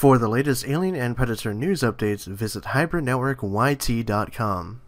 For the latest Alien and Predator news updates, visit hybridnetworkyt.com.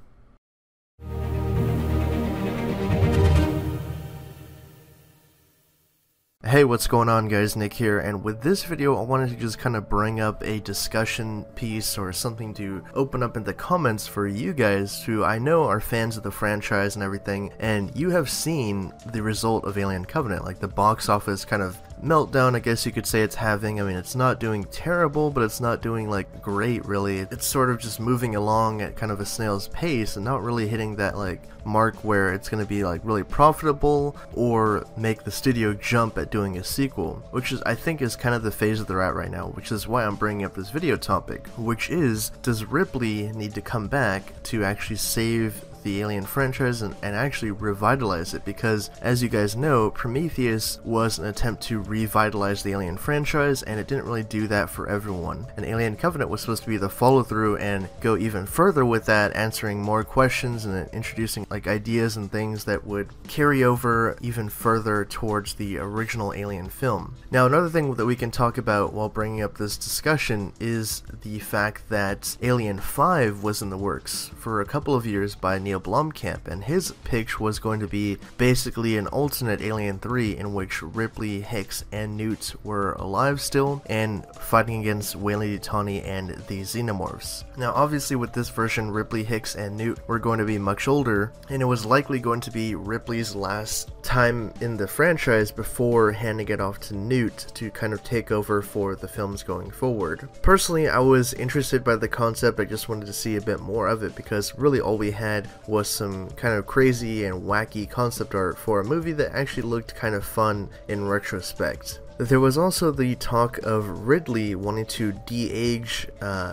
Hey, what's going on guys, Nick here, and with this video I wanted to just kind of bring up a discussion piece or something to open up in the comments for you guys who I know are fans of the franchise and everything, and you have seen the result of Alien Covenant, like the box office kind of meltdown I guess you could say it's having. I mean, it's not doing terrible, but it's not doing like great really. It's sort of just moving along at kind of a snail's pace and not really hitting that like mark where it's going to be like really profitable or make the studio jump at doing a sequel, which is I think is kind of the phase that they're at right now, which is why I'm bringing up this video topic, which is, does Ripley need to come back to actually save the Alien franchise and actually revitalize it? Because as you guys know, Prometheus was an attempt to revitalize the Alien franchise, and it didn't really do that for everyone. And Alien Covenant was supposed to be the follow-through and go even further with that, answering more questions and introducing like ideas and things that would carry over even further towards the original Alien film. Now, another thing that we can talk about while bringing up this discussion is the fact that Alien 5 was in the works for a couple of years by Neil Blomkamp, and his pitch was going to be basically an alternate Alien 3 in which Ripley, Hicks, and Newt were alive still and fighting against Weyland-Yutani and the Xenomorphs. Now obviously with this version, Ripley, Hicks, and Newt were going to be much older, and it was likely going to be Ripley's last time in the franchise before handing it off to Newt to kind of take over for the films going forward. Personally, I was interested by the concept. I just wanted to see a bit more of it because really all we had was some kind of crazy and wacky concept art for a movie that actually looked kind of fun in retrospect. There was also the talk of Ridley wanting to de-age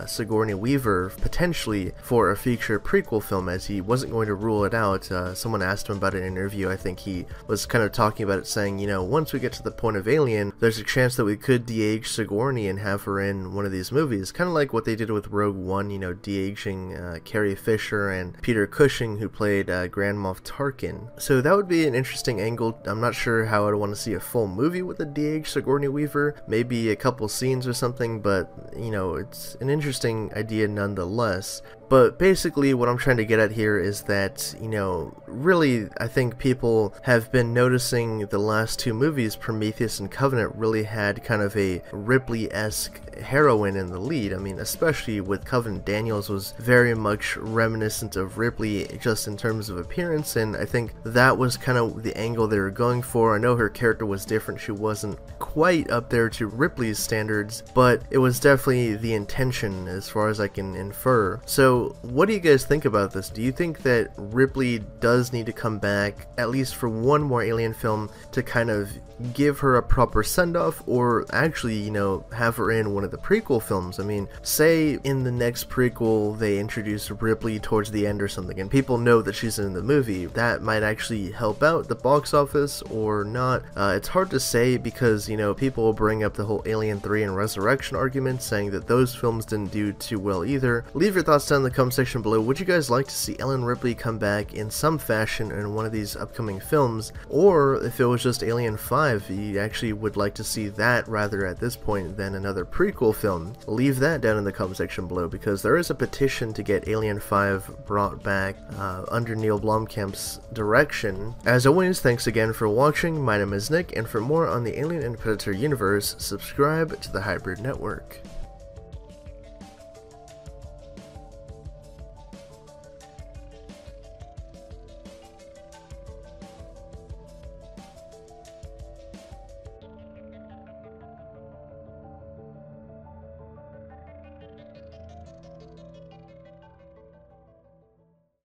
Sigourney Weaver potentially for a future prequel film, as he wasn't going to rule it out. Someone asked him about it in an interview. I think he was kind of talking about it, saying, you know, once we get to the point of Alien, there's a chance that we could de-age Sigourney and have her in one of these movies, kind of like what they did with Rogue One, you know, de-aging Carrie Fisher and Peter Cushing, who played Grand Moff Tarkin. So that would be an interesting angle. I'm not sure how I'd want to see a full movie with a de-aged Sigourney Weaver, maybe a couple scenes or something, but you know, it's an interesting idea nonetheless. But basically what I'm trying to get at here is that, you know, really I think people have been noticing the last two movies, Prometheus and Covenant, really had kind of a Ripley-esque heroine in the lead. I mean, especially with Covenant, Daniels was very much reminiscent of Ripley just in terms of appearance, and I think that was kind of the angle they were going for. I know her character was different, she wasn't quite up there to Ripley's standards, but it was definitely the intention as far as I can infer. So what do you guys think about this? Do you think that Ripley does need to come back at least for one more Alien film to kind of give her a proper send-off, or actually, you know, have her in one of the prequel films? I mean, say in the next prequel they introduce Ripley towards the end or something and people know that she's in the movie, that might actually help out the box office or not. It's hard to say because, you know, people will bring up the whole Alien 3 and Resurrection argument, saying that those films didn't do too well either. Leave your thoughts down in the comment section below. Would you guys like to see Ellen Ripley come back in some fashion in one of these upcoming films, or if it was just Alien 5, you actually would like to see that rather at this point than another prequel film? Leave that down in the comment section below, because there is a petition to get Alien 5 brought back under Neil Blomkamp's direction. As always, thanks again for watching. My name is Nick, and for more on the Alien and Predator universe, subscribe to the Hybrid Network.